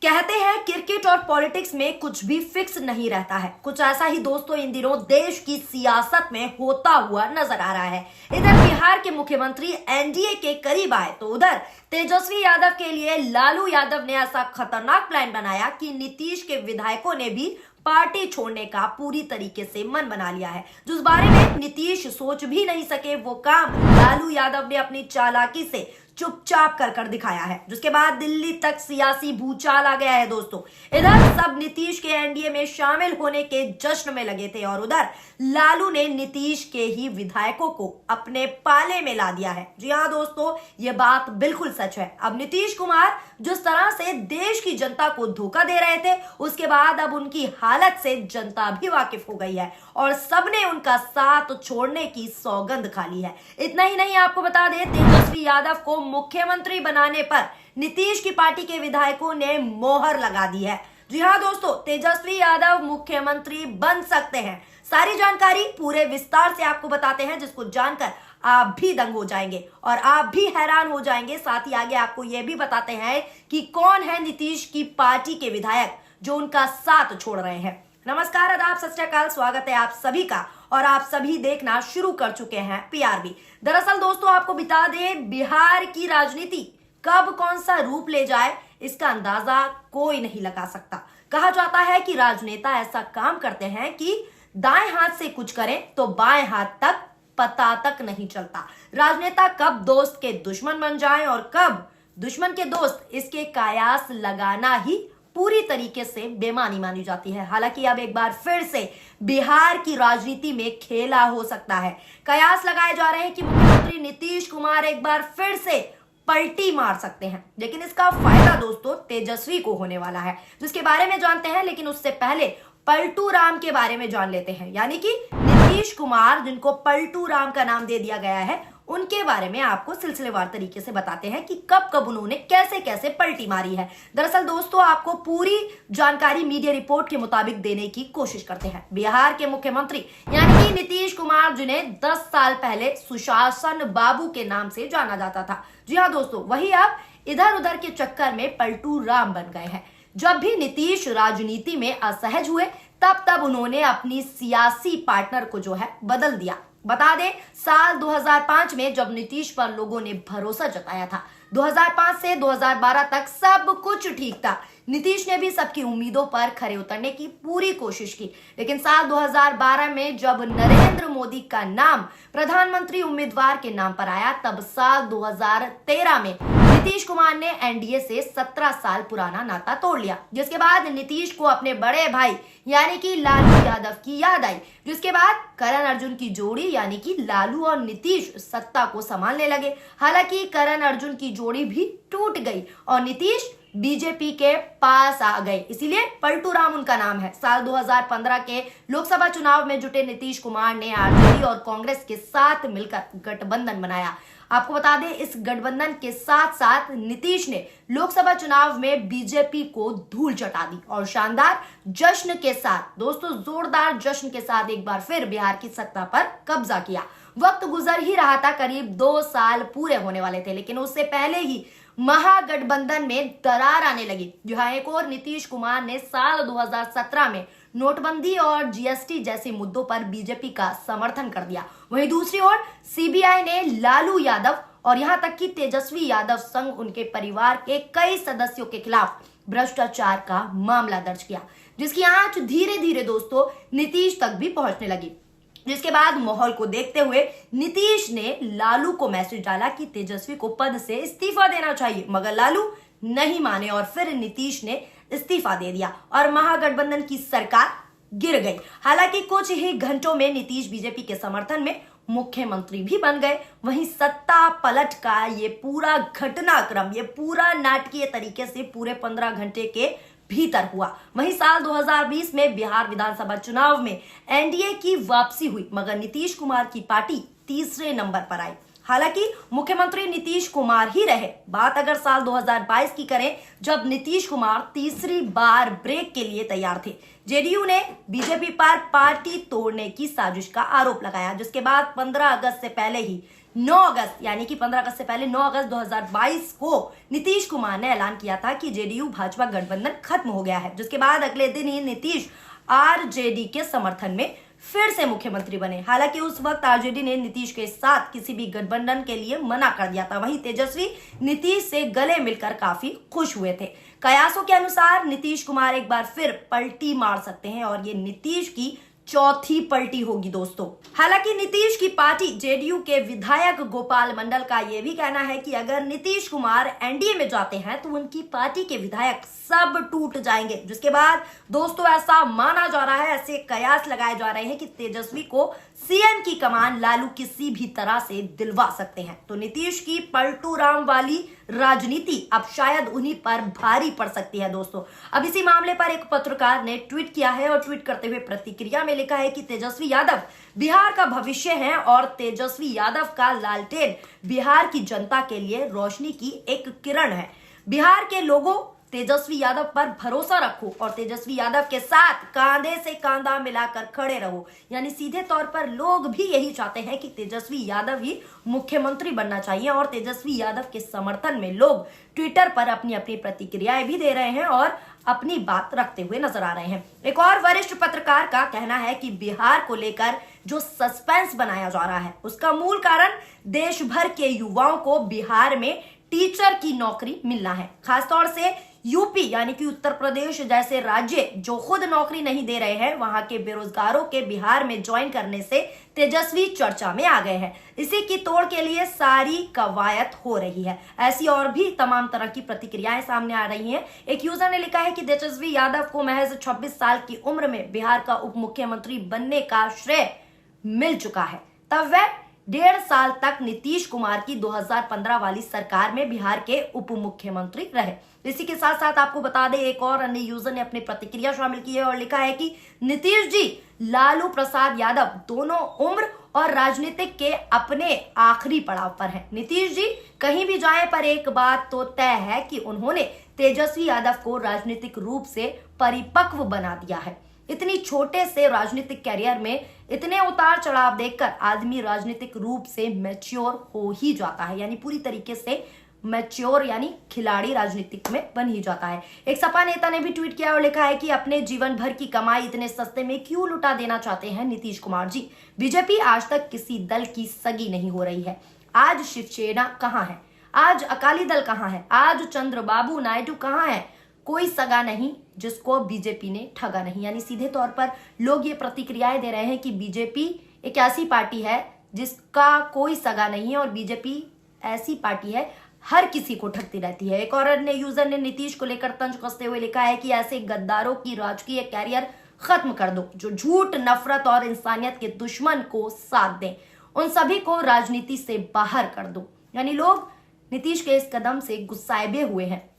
कहते हैं क्रिकेट और पॉलिटिक्स में कुछ भी फिक्स नहीं रहता है। कुछ ऐसा ही दोस्तों इन दिनों देश की सियासत में होता हुआ नजर आ रहा है। इधर बिहार के मुख्यमंत्री एनडीए के करीब आए तो उधर तेजस्वी यादव के लिए लालू यादव ने ऐसा खतरनाक प्लान बनाया कि नीतीश के विधायकों ने भी पार्टी छोड़ने का पूरी तरीके से मन बना लिया है। जिस बारे में नीतीश सोच भी नहीं सके वो काम लालू यादव ने अपनी चालाकी से चुपचाप कर दिखाया है, जिसके बाद दिल्ली तक सियासी भूचाल आ गया है। दोस्तों इधर सब नीतीश के एनडीए में शामिल होने के जश्न में लगे थे और उधर लालू ने नीतीश के ही विधायकों को अपने पाले में ला दिया है। जी हाँ दोस्तों, ये बात बिल्कुल सच है। अब नीतीश कुमार जिस तरह से देश की जनता को धोखा दे रहे थे, उसके बाद अब उनकी हालत से जनता भी वाकिफ हो गई है और सबने उनका साथ छोड़ने की सौगंध खा ली है। इतना ही नहीं, आपको बता दें तेजस्वी यादव को मुख्यमंत्री बनाने पर नीतीश की पार्टी के विधायकों ने मोहर लगा दी है। जी हाँ दोस्तों, तेजस्वी यादव मुख्यमंत्री बन सकते हैं। सारी जानकारी पूरे विस्तार से आपको बताते हैं, जिसको जानकर आप भी दंग हो जाएंगे और आप भी हैरान हो जाएंगे। साथ ही आगे आपको यह भी बताते हैं कि कौन है नीतीश की पार्टी के विधायक जो उनका साथ छोड़ रहे हैं। नमस्कार, आदाब, सत श्री अकाल, स्वागत है आप सभी का और आप सभी देखना शुरू कर चुके हैं पीआरबी। दरअसल दोस्तों आपको बता दें, बिहार की राजनीति कब कौन सा रूप ले जाए इसका अंदाजा कोई नहीं लगा सकता। कहा जाता है कि राजनेता ऐसा काम करते हैं कि दाएं हाथ से कुछ करें तो बाएं हाथ तक पता तक नहीं चलता। राजनेता कब दोस्त के दुश्मन बन जाएं और कब दुश्मन के दोस्त, इसके कयास लगाना ही पूरी तरीके से बेमानी मानी जाती है। हालांकि अब एक बार फिर से बिहार की राजनीति में खेला हो सकता है। कयास लगाए जा रहे हैं कि मुख्यमंत्री नीतीश कुमार एक बार फिर से पलटी मार सकते हैं, लेकिन इसका फायदा दोस्तों तेजस्वी को होने वाला है, जिसके बारे में जानते हैं। लेकिन उससे पहले पलटू राम के बारे में जान लेते हैं, यानी कि नीतीश कुमार जिनको पलटू राम का नाम दे दिया गया है, उनके बारे में आपको सिलसिलेवार तरीके से बताते हैं कि कब कब उन्होंने कैसे कैसे पलटी मारी है। दरअसल दोस्तों आपको पूरी जानकारी मीडिया रिपोर्ट के मुताबिक देने की कोशिश करते हैं। बिहार के मुख्यमंत्री यानी कि नीतीश कुमार, जिन्हें 10 साल पहले सुशासन बाबू के नाम से जाना जाता था, जी हाँ दोस्तों, वही अब इधर उधर के चक्कर में पलटू राम बन गए हैं। जब भी नीतीश राजनीति में असहज हुए तब उन्होंने अपनी सियासी पार्टनर को जो है बदल दिया। बता दें साल 2005 में जब नीतीश पर लोगों ने भरोसा जताया था, 2005 से 2012 तक सब कुछ ठीक था। नीतीश ने भी सबकी उम्मीदों पर खरे उतरने की पूरी कोशिश की, लेकिन साल 2012 में जब नरेंद्र मोदी का नाम प्रधानमंत्री उम्मीदवार के नाम पर आया, तब साल 2013 में नीतीश कुमार ने एनडीए से 17 साल पुराना नाता तोड़ लिया, जिसके बाद नीतीश को अपने बड़े भाई यानी कि लालू यादव की याद आई, जिसके बाद करण अर्जुन की जोड़ी यानी कि लालू और नीतीश सत्ता को संभालने लगे। हालांकि करण अर्जुन की जोड़ी भी टूट गई और नीतीश बीजेपी के पास आ गए, इसीलिए पलटू राम उनका नाम है। साल 2015 के लोकसभा चुनाव में जुटे नीतीश कुमार ने आरजेडी और कांग्रेस के साथ मिलकर गठबंधन बनाया। आपको बता दें इस गठबंधन के साथ साथ नीतीश ने लोकसभा चुनाव में बीजेपी को धूल चटा दी और शानदार जश्न के साथ, दोस्तों जोरदार जश्न के साथ एक बार फिर बिहार की सत्ता पर कब्जा किया। वक्त गुजर ही रहा था, करीब 2 साल पूरे होने वाले थे, लेकिन उससे पहले ही महागठबंधन में दरार आने लगी। जहां एक और नीतीश कुमार ने साल 2017 में नोटबंदी और जीएसटी जैसे मुद्दों पर बीजेपी का समर्थन कर दिया, वहीं दूसरी ओर सीबीआई ने लालू यादव और यहां तक कि तेजस्वी यादव संग उनके परिवार के कई सदस्यों के खिलाफ भ्रष्टाचार का मामला दर्ज किया, जिसकी आंच धीरे धीरे दोस्तों नीतीश तक भी पहुंचने लगी। जिसके बाद माहौल को देखते हुए नीतीश ने लालू को मैसेज डाला कि तेजस्वी को पद से इस्तीफा देना चाहिए, मगर लालू नहीं माने और फिर नीतीश ने इस्तीफा दे दिया और महागठबंधन की सरकार गिर गई। हालांकि कुछ ही घंटों में नीतीश बीजेपी के समर्थन में मुख्यमंत्री भी बन गए। वहीं सत्ता पलट का ये पूरा घटनाक्रम, ये पूरा नाटकीय तरीके से पूरे 15 घंटे के भीतर हुआ। वहीं साल 2020 में बिहार विधानसभा चुनाव में एनडीए की वापसी हुई, मगर नीतीश कुमार की पार्टी तीसरे नंबर पर आई। हालांकि मुख्यमंत्री नीतीश कुमार ही रहे। बात अगर साल 2022 की करें, जब नीतीश कुमार तीसरी बार ब्रेक के लिए तैयार थे, जेडीयू ने बीजेपी पर पार्टी तोड़ने की साजिश का आरोप लगाया, जिसके बाद 15 अगस्त से पहले ही 9 अगस्त यानी कि 15 अगस्त से पहले 9 अगस्त 2022 को नीतीश कुमार ने ऐलान किया था कि जेडीयू भाजपा गठबंधन खत्म हो गया है, जिसके बाद अगले दिन ही नीतीश आरजेडी के समर्थन में फिर से मुख्यमंत्री बने। हालांकि उस वक्त आरजेडी ने नीतीश के साथ किसी भी गठबंधन के लिए मना कर दिया था। वहीं तेजस्वी नीतीश से गले मिलकर काफी खुश हुए थे। कयासों के अनुसार नीतीश कुमार एक बार फिर पलटी मार सकते हैं और ये नीतीश की चौथी पलटी होगी दोस्तों। हालांकि नीतीश की पार्टी जेडीयू के विधायक गोपाल मंडल का यह भी कहना है कि अगर नीतीश कुमार एनडीए में जाते हैं तो उनकी पार्टी के विधायक सब टूट जाएंगे, जिसके बाद दोस्तों ऐसा माना जा रहा है, ऐसे कयास लगाए जा रहे हैं कि तेजस्वी को सीएम की कमान लालू किसी भी तरह से दिलवा सकते हैं। तो नीतीश की पलटू राम वाली राजनीति अब शायद उन्हीं पर भारी पड़ सकती है दोस्तों। अब इसी मामले पर एक पत्रकार ने ट्वीट किया है और ट्वीट करते हुए प्रतिक्रिया में लिखा है कि तेजस्वी यादव बिहार का भविष्य है और तेजस्वी यादव का लालटेन बिहार की जनता के लिए रोशनी की एक किरण है। बिहार के लोगों तेजस्वी यादव पर भरोसा रखो और तेजस्वी यादव के साथ कांधे से कांधा मिलाकर खड़े रहो। यानी सीधे तौर पर लोग भी यही चाहते हैं कि तेजस्वी यादव ही मुख्यमंत्री बनना चाहिए और तेजस्वी यादव के समर्थन में लोग ट्विटर पर अपनी अपनी प्रतिक्रियाएं भी दे रहे हैं और अपनी बात रखते हुए नजर आ रहे हैं। एक और वरिष्ठ पत्रकार का कहना है कि बिहार को लेकर जो सस्पेंस बनाया जा रहा है उसका मूल कारण देश भर के युवाओं को बिहार में टीचर की नौकरी मिलना है। खासतौर से यूपी यानी कि उत्तर प्रदेश जैसे राज्य जो खुद नौकरी नहीं दे रहे हैं, वहां के बेरोजगारों के बिहार में ज्वाइन करने से तेजस्वी चर्चा में आ गए हैं। इसी की तोड़ के लिए सारी कवायद हो रही है। ऐसी और भी तमाम तरह की प्रतिक्रियाएं सामने आ रही हैं। एक यूजर ने लिखा है कि तेजस्वी यादव को महज 26 साल की उम्र में बिहार का उप मुख्यमंत्री बनने का श्रेय मिल चुका है। तब वह 1.5 साल तक नीतीश कुमार की 2015 वाली सरकार में बिहार के उप मुख्यमंत्री रहे। इसी के साथ साथ आपको बता दें, एक और अन्य यूजर ने अपनी प्रतिक्रिया शामिल की है और लिखा है कि नीतीश जी लालू प्रसाद यादव दोनों उम्र और राजनीतिक के अपने आखिरी पड़ाव पर हैं। नीतीश जी कहीं भी जाएं, पर एक बात तो तय है कि उन्होंने तेजस्वी यादव को राजनीतिक रूप से परिपक्व बना दिया है। इतनी छोटे से राजनीतिक कैरियर में इतने उतार चढ़ाव देखकर आदमी राजनीतिक रूप से मैच्योर हो ही जाता है, यानी पूरी तरीके से मैच्योर यानी खिलाड़ी राजनीतिक में बन ही जाता है। एक सपा नेता ने भी ट्वीट किया और लिखा है कि अपने जीवन भर की कमाई इतने सस्ते में क्यों लुटा देना चाहते हैं नीतीश कुमार जी। बीजेपी आज तक किसी दल की सगी नहीं हो रही है। आज शिवसेना कहाँ है? आज अकाली दल कहाँ है? आज चंद्रबाबू नायडू कहाँ है? कोई सगा नहीं जिसको बीजेपी ने ठगा नहीं। यानी सीधे तौर पर लोग ये प्रतिक्रियाएं दे रहे हैं कि बीजेपी एक ऐसी पार्टी है जिसका कोई सगा नहीं है और बीजेपी ऐसी पार्टी है हर किसी को ठगती रहती है। एक और अन्य यूजर ने नीतीश को लेकर तंज कसते हुए लिखा है कि ऐसे गद्दारों की राजकीय कैरियर खत्म कर दो जो झूठ, नफरत और इंसानियत के दुश्मन को साथ दें। उन सभी को राजनीति से बाहर कर दो। यानी लोग नीतीश के इस कदम से गुस्साए हुए हैं।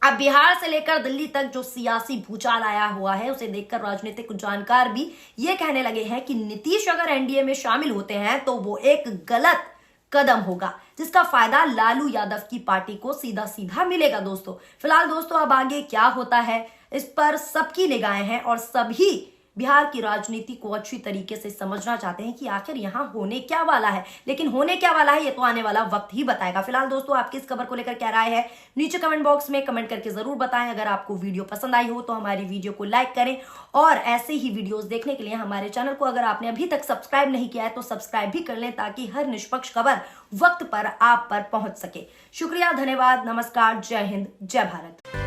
अब बिहार से लेकर दिल्ली तक जो सियासी भूचाल आया हुआ है उसे देखकर राजनीतिक जानकार भी ये कहने लगे हैं कि नीतीश अगर एनडीए में शामिल होते हैं तो वो एक गलत कदम होगा जिसका फायदा लालू यादव की पार्टी को सीधा सीधा मिलेगा। दोस्तों फिलहाल दोस्तों अब आगे क्या होता है इस पर सबकी निगाहें हैं और सभी बिहार की राजनीति को अच्छी तरीके से समझना चाहते हैं कि आखिर यहाँ होने क्या वाला है। लेकिन होने क्या वाला है ये तो आने वाला वक्त ही बताएगा। फिलहाल दोस्तों आपकी इस खबर को लेकर क्या राय है नीचे कमेंट बॉक्स में कमेंट करके जरूर बताएं। अगर आपको वीडियो पसंद आई हो तो हमारी वीडियो को लाइक करें और ऐसे ही वीडियोस देखने के लिए हमारे चैनल को अगर आपने अभी तक सब्सक्राइब नहीं किया है तो सब्सक्राइब भी कर लें ताकि हर निष्पक्ष खबर वक्त पर आप पर पहुंच सके। शुक्रिया, धन्यवाद, नमस्कार, जय हिंद, जय भारत।